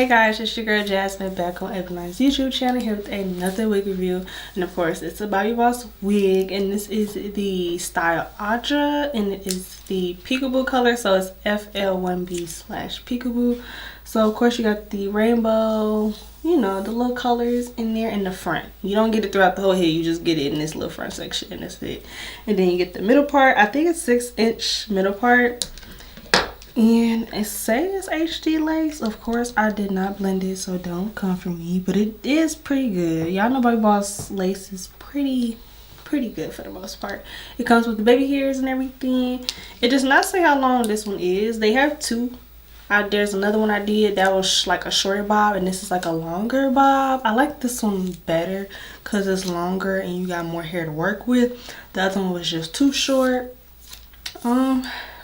Hey guys, it's your girl Jasmine back on HAIRLINE's YouTube channel here with another wig review. And of course, it's a Bobbi Boss wig, and this is the style AUDRA, and it is the PKBOO color, so it's FL1B/PKBOO. So of course you got the rainbow, you know, the little colors in there in the front. You don't get it throughout the whole head, you just get it in this little front section, and that's it. And then you get the middle part. I think it's 6-inch middle part. And it says HD lace. Of course, I did not blend it, so don't come for me. But it is pretty good. Y'all know Bobbi Boss lace is pretty good for the most part. It comes with the baby hairs and everything. It does not say how long this one is. They have two. There's another one I did that was like a shorter bob, and this is like a longer bob. I like this one better because it's longer and you got more hair to work with. The other one was just too short.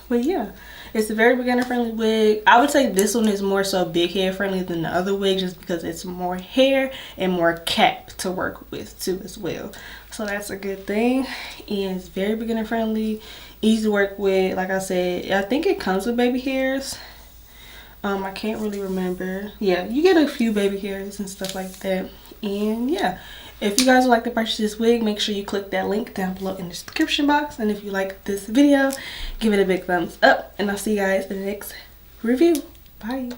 But yeah, it's a very beginner friendly wig. I would say this one is more so big hair friendly than the other wig, just because it's more hair and more cap to work with too as well. So that's a good thing. And it's very beginner friendly, easy to work with. Like I said, I think it comes with baby hairs. I can't really remember. Yeah, you get a few baby hairs and stuff like that. And yeah, if you guys would like to purchase this wig, make sure you click that link down below in the description box. And if you like this video, give it a big thumbs up. And I'll see you guys in the next review. Bye.